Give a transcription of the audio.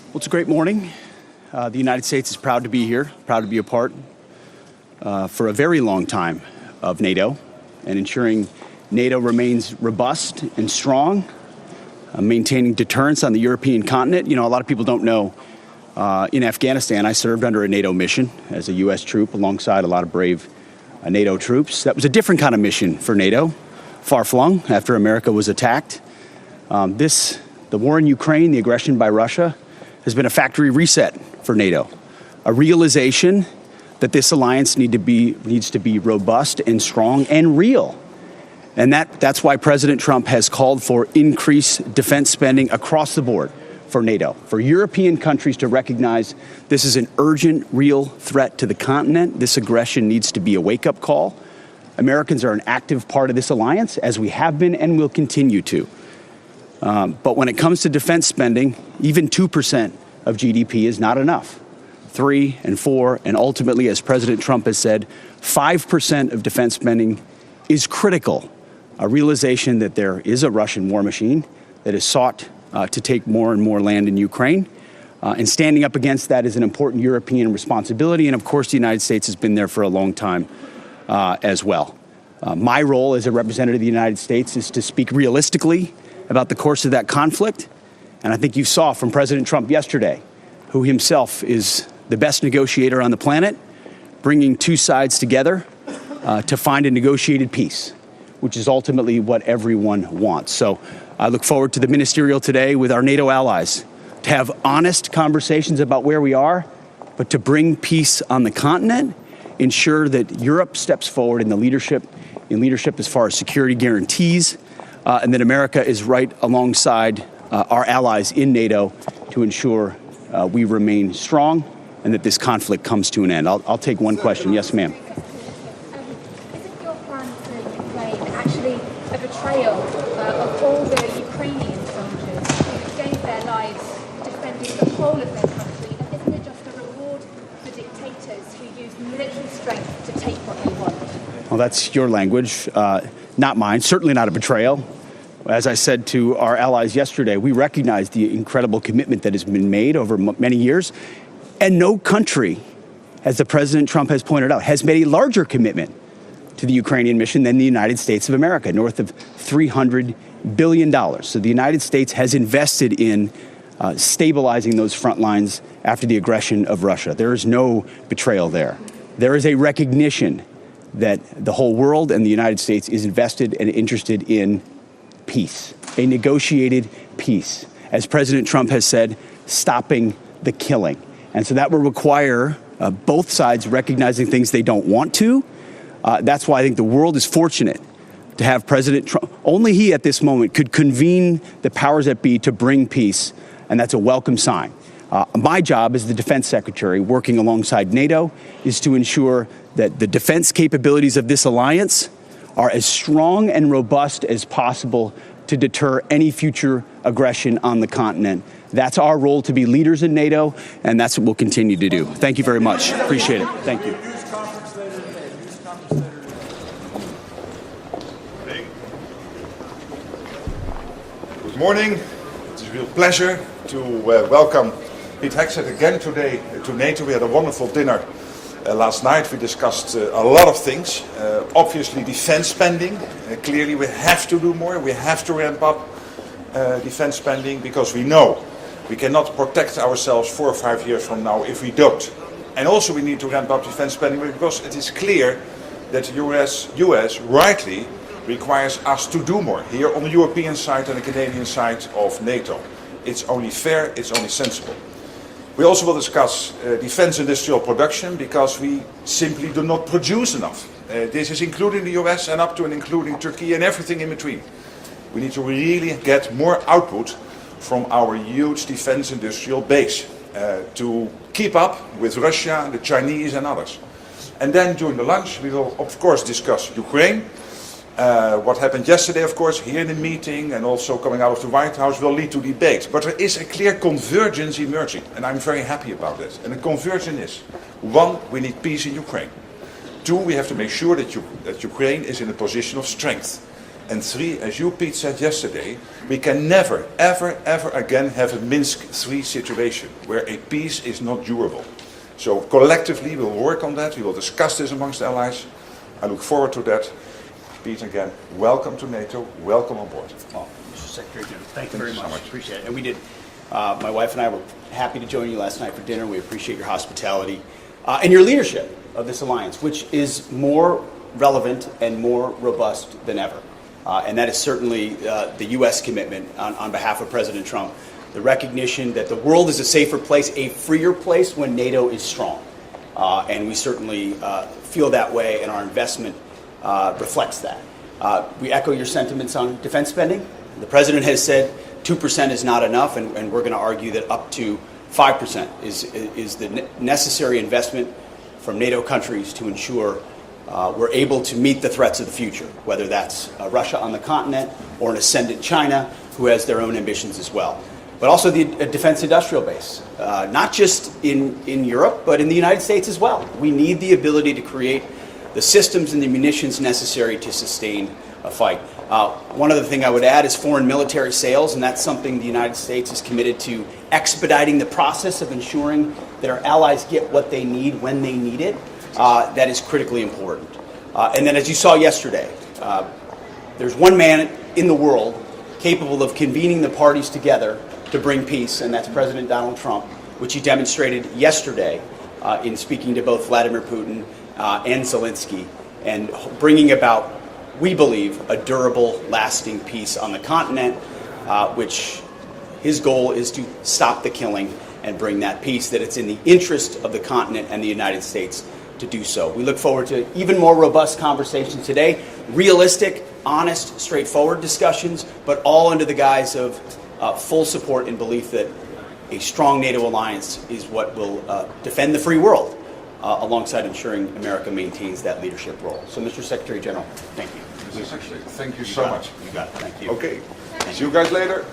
Well, it's a great morning. The United States is proud to be here, proud to be a part for a very long time of NATO and ensuring NATO remains robust and strong, maintaining deterrence on the European continent. You know, a lot of people don't know in Afghanistan, I served under a NATO mission as a U.S. troop alongside a lot of brave NATO troops. That was a different kind of mission for NATO, far-flung after America was attacked. The war in Ukraine, the aggression by Russia, has been a factory reset for NATO, a realization that this alliance needs to be robust and strong and real. And that's why President Trump has called for increased defense spending across the board for NATO, for European countries to recognize this is an urgent, real threat to the continent. This aggression needs to be a wake-up call. Americans are an active part of this alliance, as we have been and will continue to. But when it comes to defense spending, even 2% of GDP is not enough. 3 and 4, and ultimately, as President Trump has said, 5% of defense spending is critical. A realization that there is a Russian war machine that has sought to take more and more land in Ukraine. And standing up against that is an important European responsibility. And of course, the United States has been there for a long time as well. My role as a representative of the United States is to speak realistically about the course of that conflict. And I think you saw from President Trump yesterday, who himself is the best negotiator on the planet, bringing two sides together to find a negotiated peace, which is ultimately what everyone wants. So I look forward to the ministerial today with our NATO allies to have honest conversations about where we are, but to bring peace on the continent, ensure that Europe steps forward in leadership as far as security guarantees, and that America is right alongside our allies in NATO to ensure we remain strong and that this conflict comes to an end. I'll take one question. Yes, ma'am. Isn't your plan for Ukraine actually a betrayal of all the Ukrainian soldiers who gave their lives defending the whole of their country? And isn't it just a reward for dictators who use military strength to take what they want? Well, that's your language, not mine. Certainly not a betrayal. As I said to our allies yesterday, we recognize the incredible commitment that has been made over many years. And no country, as the President Trump has pointed out, has made a larger commitment to the Ukrainian mission than the United States of America, north of $300 billion. So the United States has invested in stabilizing those front lines after the aggression of Russia. There is no betrayal there. There is a recognition that the whole world and the United States is invested and interested in peace, a negotiated peace. As President Trump has said, stopping the killing. And so that will require both sides recognizing things they don't want to. That's why I think the world is fortunate to have President Trump. Only he at this moment could convene the powers that be to bring peace, and that's a welcome sign. My job as the defense secretary, working alongside NATO, is to ensure that the defense capabilities of this alliance are as strong and robust as possible to deter any future aggression on the continent. That's our role, to be leaders in NATO, and that's what we'll continue to do. Thank you very much. Appreciate it. Thank you. Good morning. It's a real pleasure to welcome Pete Hegseth again today to NATO. We had a wonderful dinner last night. We discussed a lot of things. Obviously, defense spending. Clearly, we have to do more. We have to ramp up defense spending because we know we cannot protect ourselves 4 or 5 years from now if we don't. And also, we need to ramp up defense spending because it is clear that the US rightly requires us to do more here on the European side and the Canadian side of NATO. It's only fair, it's only sensible. We also will discuss defense industrial production because we simply do not produce enough. This is including the US and up to and including Turkey and everything in between. We need to really get more output from our huge defense industrial base to keep up with Russia, the Chinese and others. And then during the lunch we will of course discuss Ukraine. What happened yesterday, of course, here in the meeting and also coming out of the White House will lead to debate. But there is a clear convergence emerging, and I'm very happy about that. And the convergence is, 1, we need peace in Ukraine. 2, we have to make sure that Ukraine is in a position of strength. And three, as you, Pete, said yesterday, we can never, ever, ever again have a Minsk III situation where a peace is not durable. So collectively we'll work on that. We will discuss this amongst allies. I look forward to that. Pete, again, welcome to NATO. Welcome on board. Well, Mr. Secretary General, thank you very so much. much. Appreciate it. And we did. My wife and I were happy to join you last night for dinner. We appreciate your hospitality and your leadership of this alliance, which is more relevant and more robust than ever. And that is certainly the U.S. commitment on behalf of President Trump, the recognition that the world is a safer place, a freer place when NATO is strong. And we certainly feel that way, and our investment reflects that. We echo your sentiments on defense spending. The President has said 2% is not enough, and we're going to argue that up to 5% is the necessary investment from NATO countries to ensure we're able to meet the threats of the future, whether that's Russia on the continent or an ascendant China who has their own ambitions as well. But also the defense industrial base, not just in Europe, but in the United States as well. We need the ability to create the systems and the munitions necessary to sustain a fight. One other thing I would add is foreign military sales, and that's something the United States is committed to expediting the process of ensuring that our allies get what they need when they need it. That is critically important. And then, as you saw yesterday, there's one man in the world capable of convening the parties together to bring peace, and that's President Donald Trump, which he demonstrated yesterday in speaking to both Vladimir Putin and Zelensky, and bringing about, we believe, a durable, lasting peace on the continent, which his goal is to stop the killing and bring that peace, that it's in the interest of the continent and the United States to do so. We look forward to even more robust conversations today, realistic, honest, straightforward discussions, but all under the guise of full support and belief that a strong NATO alliance is what will defend the free world, alongside ensuring America maintains that leadership role. So, Mr. Secretary General, thank you. Thank you so much. You got it. Thank you. Okay. See you guys later.